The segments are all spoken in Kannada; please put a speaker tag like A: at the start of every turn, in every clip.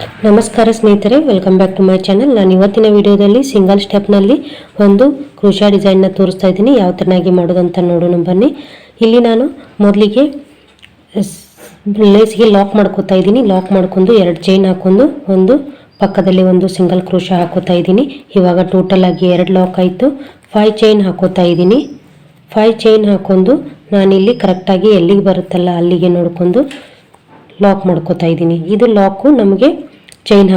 A: ನಮಸ್ಕಾರ ಸ್ನೇಹಿತರೆ, welcome back to my channel. ನಾನು ಇವತ್ತಿನ ವಿಡಿಯೋದಲ್ಲಿ ಸಿಂಗಲ್ ಸ್ಟೆಪ್ನಲ್ಲಿ ಒಂದು ಕ್ರೋಶಾ ಡಿಸೈನ್ನ ತೋರಿಸ್ತಾ ಇದ್ದೀನಿ. ಯಾವ ಥರನಾಗಿ ಮಾಡೋದಂತ ನೋಡೋಣ ಬನ್ನಿ. ಇಲ್ಲಿ ನಾನು ಮೊದಲಿಗೆ ಲೇಸ್ಗೆ ಲಾಕ್ ಮಾಡ್ಕೋತಾ ಇದ್ದೀನಿ. ಲಾಕ್ ಮಾಡ್ಕೊಂಡು 2 ಚೈನ್ ಹಾಕೊಂಡು ಒಂದು ಪಕ್ಕದಲ್ಲಿ ಒಂದು ಸಿಂಗಲ್ ಕ್ರೋಶಾ ಹಾಕೋತಾ ಇದ್ದೀನಿ. ಇವಾಗ ಟೋಟಲ್ ಆಗಿ 2 ಲಾಕ್ ಆಯಿತು. 5 ಚೈನ್ ಹಾಕೋತಾ ಇದ್ದೀನಿ. 5 ಚೈನ್ ಹಾಕೊಂಡು ನಾನಿಲ್ಲಿ ಕರೆಕ್ಟಾಗಿ ಎಲ್ಲಿಗೆ ಬರುತ್ತಲ್ಲ ಅಲ್ಲಿಗೆ ನೋಡ್ಕೊಂಡು ಲಾಕ್ ಮಾಡ್ಕೋತಾ ಇದ್ದೀನಿ. ಇದು ಲಾಕು ನಮಗೆ ಚೈನ್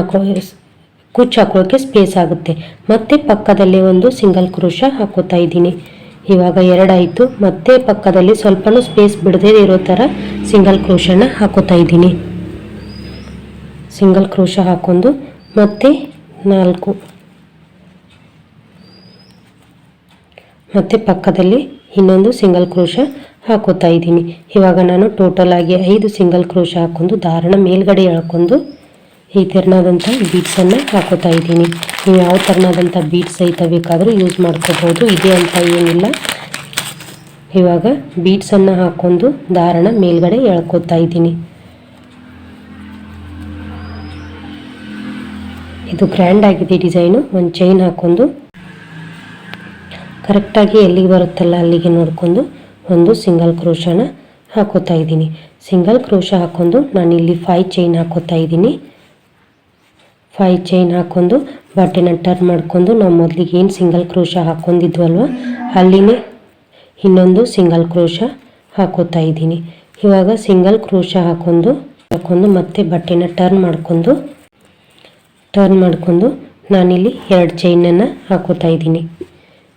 A: ಕುಚ್ಚು ಹಾಕೋಕ್ಕೆ ಸ್ಪೇಸ್ ಆಗುತ್ತೆ. ಮತ್ತೆ ಪಕ್ಕದಲ್ಲಿ ಒಂದು ಸಿಂಗಲ್ ಕ್ರೋಶಾ ಹಾಕೋತಾ ಇದ್ದೀನಿ. ಇವಾಗ 2 ಆಯಿತು. ಮತ್ತೆ ಪಕ್ಕದಲ್ಲಿ ಸ್ವಲ್ಪನೂ ಸ್ಪೇಸ್ ಬಿಡದೇ ಇರೋ ಥರ ಸಿಂಗಲ್ ಕ್ರೋಶಾನ ಹಾಕೋತಾ ಇದ್ದೀನಿ. ಸಿಂಗಲ್ ಕ್ರೋಶಾ ಹಾಕೊಂಡು ಮತ್ತೆ 4 ಮತ್ತೆ ಪಕ್ಕದಲ್ಲಿ ಇನ್ನೊಂದು ಸಿಂಗಲ್ ಕ್ರೋಶಾ ಹಾಕೋತಾ ಇದ್ದೀನಿ. ಇವಾಗ ನಾನು ಟೋಟಲ್ ಆಗಿ 5 ಸಿಂಗಲ್ ಕ್ರೋಶಾ ಹಾಕೊಂಡು ದಾರನ ಮೇಲ್ಗಡೆ ಎಳ್ಕೊಂಡು ಈ ಥರನಾದಂಥ ಬೀಡ್ಸನ್ನು ಹಾಕೋತಾ ಇದ್ದೀನಿ. ನೀವು ಯಾವ ಥರನಾದಂಥ ಬೀಡ್ಸ್ ಸಹಿತ ಬೇಕಾದರೂ ಯೂಸ್ ಮಾಡ್ಕೋಬೋದು, ಇದೆ ಅಂತ ಏನಿಲ್ಲ. ಇವಾಗ ಬೀಡ್ಸನ್ನು ಹಾಕೊಂಡು ದಾರನ ಮೇಲ್ಗಡೆ ಎಳ್ಕೊತಾ ಇದ್ದೀನಿ. ಇದು ಗ್ರ್ಯಾಂಡ್ ಆಗಿದೆ ಡಿಸೈನು. ಒಂದು ಚೈನ್ ಹಾಕೊಂಡು ಕರೆಕ್ಟಾಗಿ ಎಲ್ಲಿಗೆ ಬರುತ್ತಲ್ಲ ಅಲ್ಲಿಗೆ ನೋಡಿಕೊಂಡು ಒಂದು ಸಿಂಗಲ್ ಕ್ರೋಶಾನ ಹಾಕೋತಾ ಇದ್ದೀನಿ. ಸಿಂಗಲ್ ಕ್ರೋಶಾ ಹಾಕೊಂಡು ನಾನಿಲ್ಲಿ 5 ಚೈನ್ ಹಾಕೋತಾ ಇದ್ದೀನಿ. 5 ಚೈನ್ ಹಾಕೊಂಡು ಬಟ್ಟೆನ ಟರ್ನ್ ಮಾಡ್ಕೊಂಡು ನಾವು ಮೊದಲಿಗೆ ಏನು ಸಿಂಗಲ್ ಕ್ರೋಶಾ ಹಾಕೊಂಡಿದ್ವಲ್ವ ಅಲ್ಲಿನೇ ಇನ್ನೊಂದು ಸಿಂಗಲ್ ಕ್ರೋಶಾ ಹಾಕೋತಾ ಇದ್ದೀನಿ. ಇವಾಗ ಸಿಂಗಲ್ ಕ್ರೋಶಾ ಹಾಕೊಂಡು ಮತ್ತೆ ಬಟ್ಟೆನ ಟರ್ನ್ ಮಾಡ್ಕೊಂಡು ನಾನಿಲ್ಲಿ 2 ಚೈನನ್ನು ಹಾಕೋತಾ ಇದ್ದೀನಿ.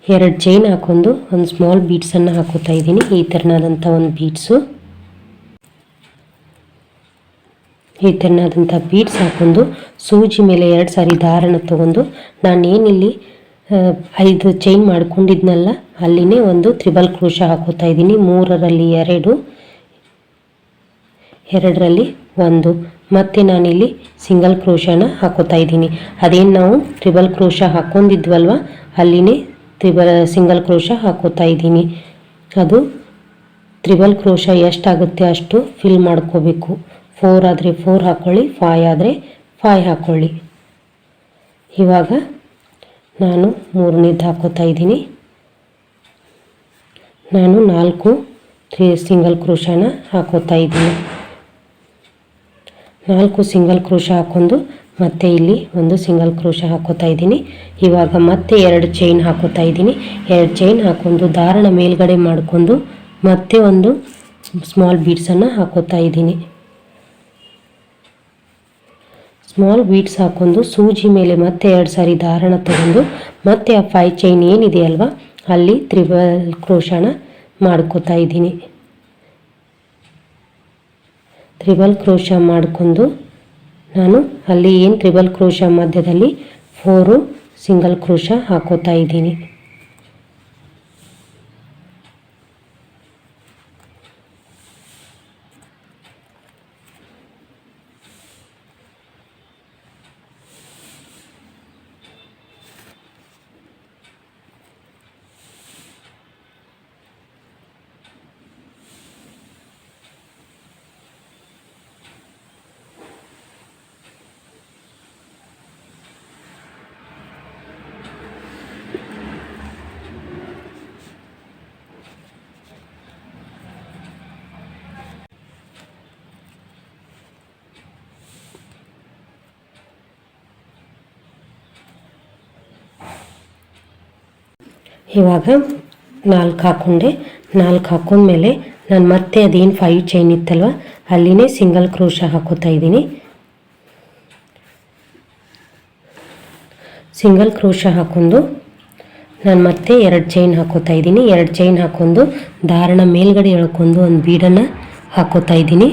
A: 2 ಚೈನ್ ಹಾಕೊಂಡು ಒಂದು ಸ್ಮಾಲ್ ಬೀಡ್ಸನ್ನು ಹಾಕೋತಾ ಇದ್ದೀನಿ. ಈ ಥರನಾದಂಥ ಒಂದು ಬೀಡ್ಸ್ ಹಾಕೊಂಡು ಸೂಜಿ ಮೇಲೆ 2 ಸಾರಿ ದಾರನ ತಗೊಂಡು ನಾನೇನಿಲ್ಲಿ 5 ಚೈನ್ ಮಾಡ್ಕೊಂಡಿದ್ನಲ್ಲ ಅಲ್ಲಿನೇ ಒಂದು ತ್ರಿಬಲ್ ಕ್ರೋಶಾ ಹಾಕೋತಾ ಇದ್ದೀನಿ. 3ರಲ್ಲಿ 2, 2ರಲ್ಲಿ 1 ಮತ್ತು ನಾನಿಲ್ಲಿ ಸಿಂಗಲ್ ಕ್ರೋಶಾನ ಹಾಕೋತಾ ಇದ್ದೀನಿ. ಅದೇನು ನಾವು ತ್ರಿಬಲ್ ಕ್ರೋಶಾ ಹಾಕೊಂಡಿದ್ವಲ್ವ ಅಲ್ಲಿನೇ ಸಿಂಗಲ್ ಕ್ರೋಶಾ ಹಾಕೋತಾ ಇದ್ದೀನಿ. ಅದು ತ್ರಿಬಲ್ ಕ್ರೋಶಾ ಎಷ್ಟಾಗುತ್ತೆ ಅಷ್ಟು ಫಿಲ್ ಮಾಡ್ಕೋಬೇಕು. 4 ಆದರೆ 4 ಹಾಕ್ಕೊಳ್ಳಿ, 5 ಆದರೆ 5 ಹಾಕ್ಕೊಳ್ಳಿ. ಇವಾಗ ನಾನು 3ನೇದು ಹಾಕೋತಾ ಇದ್ದೀನಿ. ನಾನು 4 ಸಿಂಗಲ್ ಕ್ರೋಶಾನ ಹಾಕೋತಾ ಇದ್ದೀನಿ. 4 ಸಿಂಗಲ್ ಕ್ರೋಶಾ ಹಾಕೊಂಡು ಮತ್ತೆ ಇಲ್ಲಿ ಒಂದು ಸಿಂಗಲ್ ಕ್ರೋಶಾ ಹಾಕೋತಾ ಇದ್ದೀನಿ. ಇವಾಗ ಮತ್ತೆ 2 ಚೈನ್ ಹಾಕೋತಾ ಇದ್ದೀನಿ. 2 ಚೈನ್ ಹಾಕೊಂಡು ದಾರನ ಮೇಲ್ಗಡೆ ಮಾಡಿಕೊಂಡು ಮತ್ತೆ ಒಂದು ಸ್ಮಾಲ್ ಬೀಡ್ಸನ್ನು ಹಾಕೋತಾ ಇದ್ದೀನಿ. ಸ್ಮಾಲ್ ಬೀಡ್ಸ್ ಹಾಕೊಂಡು ಸೂಜಿ ಮೇಲೆ ಮತ್ತೆ 2 ಸಾರಿ ದಾರನ ತಗೊಂಡು ಮತ್ತೆ ಆ 5 ಚೈನ್ ಏನಿದೆ ಅಲ್ವಾ ಅಲ್ಲಿ ತ್ರಿಬಲ್ ಕ್ರೋಶಾನ ಮಾಡ್ಕೋತಾ ಇದ್ದೀನಿ. ತ್ರಿಬಲ್ ಕ್ರೋಶಾ ಮಾಡಿಕೊಂಡು ನಾನು ಅಲ್ಲಿ ಏನು ತ್ರಿಬಲ್ ಕ್ರೋಶಾ ಮಧ್ಯದಲ್ಲಿ 4 ಸಿಂಗಲ್ ಕ್ರೋಶಾ ಹಾಕೋತಾ ಇದ್ದೀನಿ. ಇವಾಗ 4 ಹಾಕ್ಕೊಂಡೆ. 4 ಹಾಕೊಂಡ್ಮೇಲೆ ನಾನು ಮತ್ತೆ ಅದೇನು 5 ಚೈನ್ ಇತ್ತಲ್ವ ಅಲ್ಲಿನೇ ಸಿಂಗಲ್ ಕ್ರೋಶಾ ಹಾಕೋತಾ ಇದ್ದೀನಿ. ಸಿಂಗಲ್ ಕ್ರೋಶಾ ಹಾಕೊಂಡು ನಾನು ಮತ್ತೆ 2 ಚೈನ್ ಹಾಕೋತಾ ಇದ್ದೀನಿ. 2 ಚೈನ್ ಹಾಕೊಂಡು ದಾರನ ಮೇಲ್ಗಡೆ ಎಳ್ಕೊಂಡು ಒಂದು ಬೀಡನ್ನು ಹಾಕೋತಾ ಇದ್ದೀನಿ.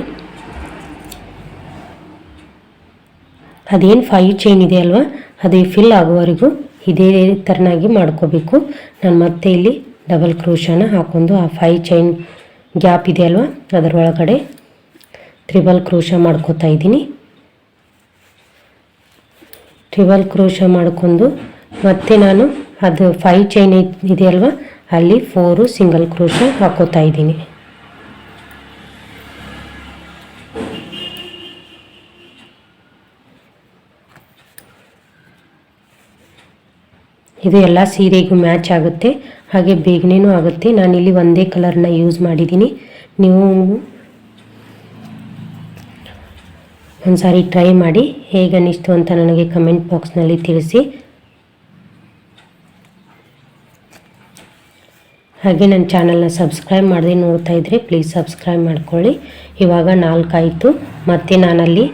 A: ಅದೇನು 5 ಚೈನ್ ಇದೆ ಅಲ್ವಾ ಅದೇ ಫಿಲ್ ಆಗೋವರೆಗೂ ಇದೇ ಥರನಾಗಿ ಮಾಡ್ಕೋಬೇಕು. ನಾನು ಮತ್ತೆ ಇಲ್ಲಿ ಡಬಲ್ ಕ್ರೋಶಾನ ಹಾಕೊಂಡು ಆ 5 ಚೈನ್ ಗ್ಯಾಪ್ ಇದೆ ಅಲ್ವಾ ಅದರೊಳಗಡೆ ತ್ರಿಬಲ್ ಕ್ರೋಶಾ ಮಾಡ್ಕೋತಾ ಇದ್ದೀನಿ. ಟ್ರಿಬಲ್ ಕ್ರೋಶಾ ಮಾಡಿಕೊಂಡು ಮತ್ತೆ ನಾನು ಅದು 5 ಚೈನ್ ಇದೆ ಅಲ್ವಾ ಅಲ್ಲಿ 4 ಸಿಂಗಲ್ ಕ್ರೋಶಾ ಹಾಕೋತಾ ಇದ್ದೀನಿ. ಇದು ಎಲ್ಲ ಸೀರೆಗೂ ಮ್ಯಾಚ್ ಆಗುತ್ತೆ, ಹಾಗೆ ಬೇಗನೇನೂ ಆಗುತ್ತೆ. ನಾನಿಲ್ಲಿ ಒಂದೇ ಕಲರ್ನ ಯೂಸ್ ಮಾಡಿದ್ದೀನಿ. ನೀವು ಒಂದು ಸಾರಿ ಟ್ರೈ ಮಾಡಿ, ಹೇಗೆ ಅನ್ನಿಸ್ತು ಅಂತ ನನಗೆ ಕಮೆಂಟ್ ಬಾಕ್ಸ್ನಲ್ಲಿ ತಿಳಿಸಿ. ಹಾಗೆ ನನ್ನ ಚಾನಲ್ನ ಸಬ್ಸ್ಕ್ರೈಬ್ ಮಾಡದೆ ನೋಡ್ತಾ ಇದ್ದರೆ ಪ್ಲೀಸ್ ಸಬ್ಸ್ಕ್ರೈಬ್ ಮಾಡ್ಕೊಳ್ಳಿ. ಇವಾಗ 4 ಆಯಿತು. ಮತ್ತು ನಾನಲ್ಲಿ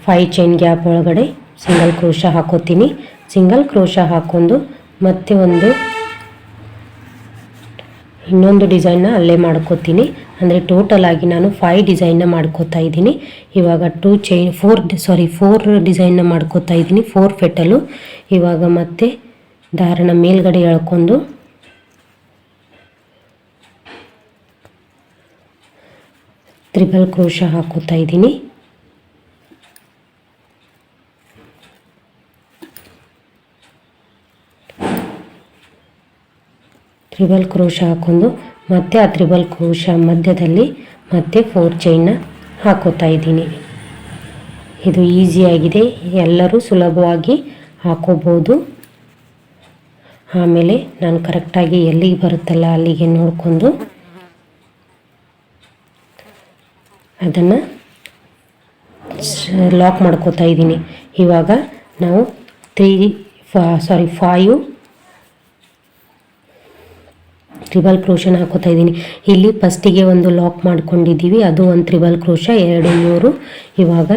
A: 5 ಚೈನ್ ಗ್ಯಾಪ್ ಒಳಗಡೆ ಸಿಂಗಲ್ ಕ್ರೋಶಾ ಹಾಕೋತೀನಿ. ಸಿಂಗಲ್ ಕ್ರೋಶಾ ಹಾಕೊಂಡು ಮತ್ತೆ ಇನ್ನೊಂದು ಡಿಸೈನ್ನ ಅಲ್ಲೇ ಮಾಡ್ಕೋತೀನಿ. ಅಂದರೆ ಟೋಟಲ್ ಆಗಿ ನಾನು 5 ಡಿಸೈನ್ನ ಮಾಡ್ಕೋತಾ ಇದ್ದೀನಿ. ಇವಾಗ 4 ಡಿಸೈನ್ನ ಮಾಡ್ಕೋತಾ ಇದ್ದೀನಿ, 4 ಪೆಟಲು. ಇವಾಗ ಮತ್ತೆ ದಾರನ ಮೇಲ್ಗಡೆ ಎಳ್ಕೊಂಡು ಟ್ರಿಬಲ್ ಕ್ರೋಶಾ ಹಾಕೋತಾ ಇದ್ದೀನಿ. ಟ್ರಿಬಲ್ ಕ್ರೋಶಾ ಹಾಕೊಂಡು ಮತ್ತೆ ಆ ಟ್ರಿಬಲ್ ಕ್ರೋಶಾ ಮಧ್ಯದಲ್ಲಿ ಮತ್ತೆ 4 ಚೈನ್ನ ಹಾಕೋತಾ ಇದ್ದೀನಿ. ಇದು ಈಸಿಯಾಗಿದೆ, ಎಲ್ಲರೂ ಸುಲಭವಾಗಿ ಹಾಕೋಬೋದು. ಆಮೇಲೆ ನಾನು ಕರೆಕ್ಟಾಗಿ ಎಲ್ಲಿಗೆ ಬರುತ್ತಲ್ಲ ಅಲ್ಲಿಗೆ ನೋಡಿಕೊಂಡು ಅದನ್ನು ಲಾಕ್ ಮಾಡ್ಕೋತಾ ಇದ್ದೀನಿ. ಇವಾಗ ನಾವು 5 ಟ್ರಿಬಲ್ ಕ್ರೋಶನ ಹಾಕೋತಾ ಇದ್ದೀನಿ. ಇಲ್ಲಿ ಫಸ್ಟಿಗೆ ಒಂದು ಲಾಕ್ ಮಾಡ್ಕೊಂಡಿದ್ದೀವಿ, ಅದು ಒಂದು ಟ್ರಿಬಲ್ ಕ್ರೋಶಾ, 2 3. ಇವಾಗ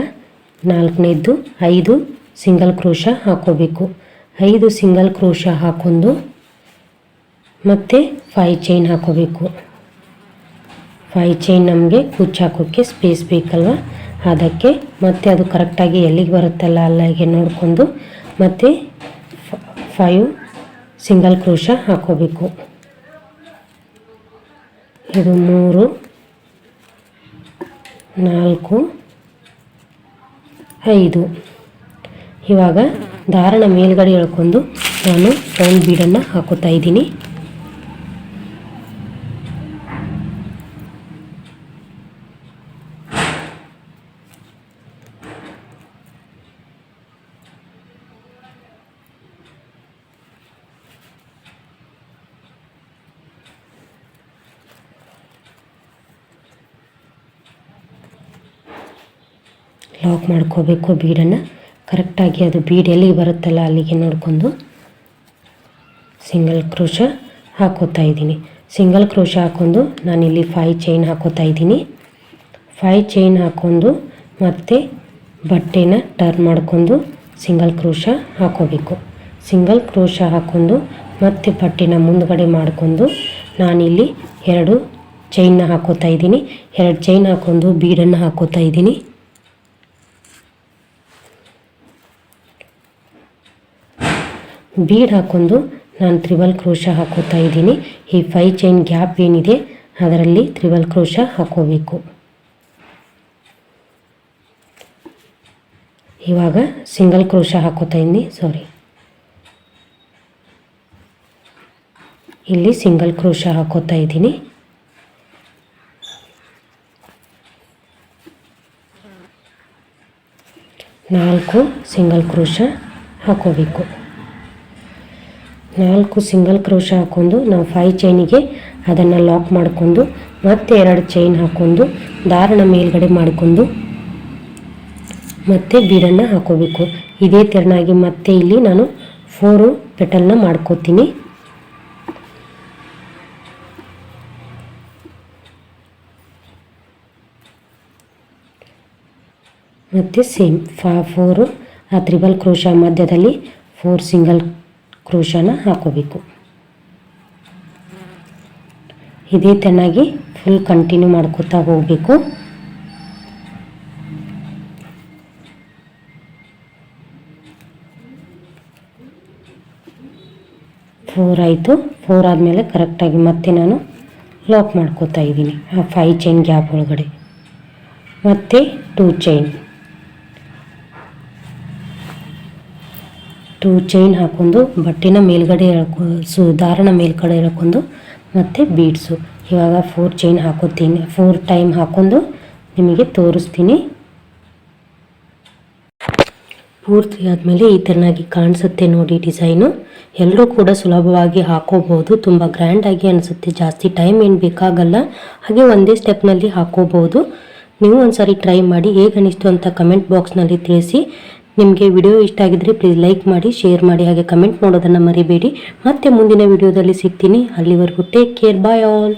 A: 4ನೇದ್ದು 5 ಸಿಂಗಲ್ ಕ್ರೋಶಾ ಹಾಕೋಬೇಕು. 5 ಸಿಂಗಲ್ ಕ್ರೋಶಾ ಹಾಕೊಂಡು ಮತ್ತೆ 5 ಚೈನ್ ಹಾಕೋಬೇಕು. 5 ಚೈನ್ ನಮಗೆ ಕುಚ್ಚು ಹಾಕೋಕ್ಕೆ ಸ್ಪೇಸ್ ಬೇಕಲ್ವ, ಅದಕ್ಕೆ ಮತ್ತೆ ಅದು ಕರೆಕ್ಟಾಗಿ ಎಲ್ಲಿಗೆ ಬರುತ್ತಲ್ಲ ಅಲ್ಲಿಗೆ ನೋಡಿಕೊಂಡು ಮತ್ತೆ 5 ಸಿಂಗಲ್ ಕ್ರೋಶಾ ಹಾಕೋಬೇಕು. ಇದು 3 4 5. ಇವಾಗ ದಾರನ ಮೇಲ್ಗಡೆ ಎಳ್ಕೊಂಡು ನಾನು ರೌಂಡ್ ಬೀಡನ್ನು ಹಾಕೋತಾ ಇದ್ದೀನಿ. ಲಾಕ್ ಮಾಡ್ಕೋಬೇಕು ಬೀಡನ್ನು ಕರೆಕ್ಟಾಗಿ. ಅದು ಬೀಡ್ ಎಲ್ಲಿಗೆ ಬರುತ್ತಲ್ಲ ಅಲ್ಲಿಗೆ ನೋಡಿಕೊಂಡು ಸಿಂಗಲ್ ಕ್ರೋಶಾ ಹಾಕೋತಾ ಇದ್ದೀನಿ. ಸಿಂಗಲ್ ಕ್ರೋಶಾ ಹಾಕೊಂಡು ನಾನಿಲ್ಲಿ 5 ಚೈನ್ ಹಾಕೋತಾ ಇದ್ದೀನಿ. 5 ಚೈನ್ ಹಾಕ್ಕೊಂಡು ಮತ್ತೆ ಬಟ್ಟೆನ ಟರ್ನ್ ಮಾಡ್ಕೊಂಡು ಸಿಂಗಲ್ ಕ್ರೋಶಾ ಹಾಕೋಬೇಕು. ಸಿಂಗಲ್ ಕ್ರೋಶಾ ಹಾಕ್ಕೊಂಡು ಮತ್ತೆ ಬಟ್ಟೆನ ಮುಂದ್ಗಡೆ ಮಾಡಿಕೊಂಡು ನಾನಿಲ್ಲಿ 2 ಚೈನ್ನ ಹಾಕೋತಾ ಇದ್ದೀನಿ. 2 ಚೈನ್ ಹಾಕ್ಕೊಂಡು ಬೀಡನ್ನು ಹಾಕೋತಾ ಇದ್ದೀನಿ. ಬೀಡ್ ಹಾಕ್ಕೊಂಡು ನಾನು ಟ್ರಿಬಲ್ ಕ್ರೋಶಾ ಹಾಕೋತಾ ಇದ್ದೀನಿ. ಈ 5 ಚೈನ್ ಗ್ಯಾಪ್ ಏನಿದೆ ಅದರಲ್ಲಿ ಟ್ರಿಬಲ್ ಕ್ರೋಶಾ ಹಾಕೋಬೇಕು. ಇವಾಗ ಸಿಂಗಲ್ ಕ್ರೋಶಾ ಹಾಕೋತಾ ಇದ್ದೀನಿ, ಇಲ್ಲಿ ಸಿಂಗಲ್ ಕ್ರೋಶಾ ಹಾಕೋತಾ ಇದ್ದೀನಿ. ನಾಲ್ಕು ಸಿಂಗಲ್ ಕ್ರೋಶಾ ಹಾಕೋಬೇಕು. 4 ಸಿಂಗಲ್ ಕ್ರೋಶಾ ಹಾಕ್ಕೊಂಡು ನಾವು 5 ಚೈನಿಗೆ ಅದನ್ನು ಲಾಕ್ ಮಾಡಿಕೊಂಡು ಮತ್ತೆ 2 ಚೈನ್ ಹಾಕ್ಕೊಂಡು ದಾರನ ಮೇಲ್ಗಡೆ ಮಾಡಿಕೊಂಡು ಮತ್ತೆ ಬೀಡನ್ನು ಹಾಕೋಬೇಕು. ಇದೇ ತೆರನಾಗಿ ಮತ್ತೆ ಇಲ್ಲಿ ನಾನು 4 ಪೆಟಲ್ನ ಮಾಡ್ಕೋತೀನಿ. ಮತ್ತು ಸೇಮ್ 4 ಆ ಟ್ರಿಬಲ್ ಕ್ರೋಶಾ ಮಧ್ಯದಲ್ಲಿ 4 ಸಿಂಗಲ್ ಕ್ರೋಶಾನ ಹಾಕೋಬೇಕು. ಇದೇ ಚೆನ್ನಾಗಿ ಫುಲ್ ಕಂಟಿನ್ಯೂ ಮಾಡ್ಕೋತಾ ಹೋಗಬೇಕು. ಫೋರ್ ಆಯಿತು. 4 ಆದಮೇಲೆ ಕರೆಕ್ಟಾಗಿ ಮತ್ತೆ ನಾನು ಲಾಕ್ ಮಾಡ್ಕೋತಾ ಇದ್ದೀನಿ ಆ 5 ಚೈನ್ ಗ್ಯಾಪ್ ಒಳಗಡೆ. ಮತ್ತು 2 ಚೈನ್ 2 ಚೈನ್ ಹಾಕ್ಕೊಂಡು ಬಟ್ಟೆನ ಮೇಲ್ಗಡೆ ದಾರನ ಮೇಲ್ಗಡೆ ಎಳ್ಕೊಂಡು ಮತ್ತು ಬೀಡ್ಸು. ಇವಾಗ 4 ಚೈನ್ ಹಾಕೋತೀನಿ. 4 ಟೈಮ್ ಹಾಕ್ಕೊಂಡು ನಿಮಗೆ ತೋರಿಸ್ತೀನಿ. ಪೂರ್ತಿ ಆದಮೇಲೆ ಈ ಥರನಾಗಿ ಕಾಣಿಸುತ್ತೆ ನೋಡಿ ಡಿಸೈನು. ಎಲ್ಲರೂ ಕೂಡ ಸುಲಭವಾಗಿ ಹಾಕೋಬಹುದು. ತುಂಬ ಗ್ರ್ಯಾಂಡಾಗಿ ಅನಿಸುತ್ತೆ, ಜಾಸ್ತಿ ಟೈಮ್ ಏನು ಬೇಕಾಗಲ್ಲ. ಹಾಗೆ ಒಂದೇ ಸ್ಟೆಪ್ನಲ್ಲಿ ಹಾಕೋಬಹುದು. ನೀವು ಒಂದ್ಸರಿ ಟ್ರೈ ಮಾಡಿ, ಹೇಗೆ ಅನಿಸ್ತು ಅಂತ ಕಮೆಂಟ್ ಬಾಕ್ಸ್ನಲ್ಲಿ ತಿಳಿಸಿ. ನಿಮಗೆ ವಿಡಿಯೋ ಇಷ್ಟ ಆಗಿದ್ರೆ ಪ್ಲೀಸ್ ಲೈಕ್ ಮಾಡಿ, ಶೇರ್ ಮಾಡಿ, ಹಾಗೆ ಕಮೆಂಟ್ ಮಾಡೋದನ್ನು ಮರಿಬೇಡಿ. ಮತ್ತೆ ಮುಂದಿನ ವಿಡಿಯೋದಲ್ಲಿ ಸಿಗ್ತೀನಿ. ಅಲ್ಲಿವರೆಗೂ ಟೇಕ್ ಕೇರ್, ಬಾಯ್ ಆಲ್.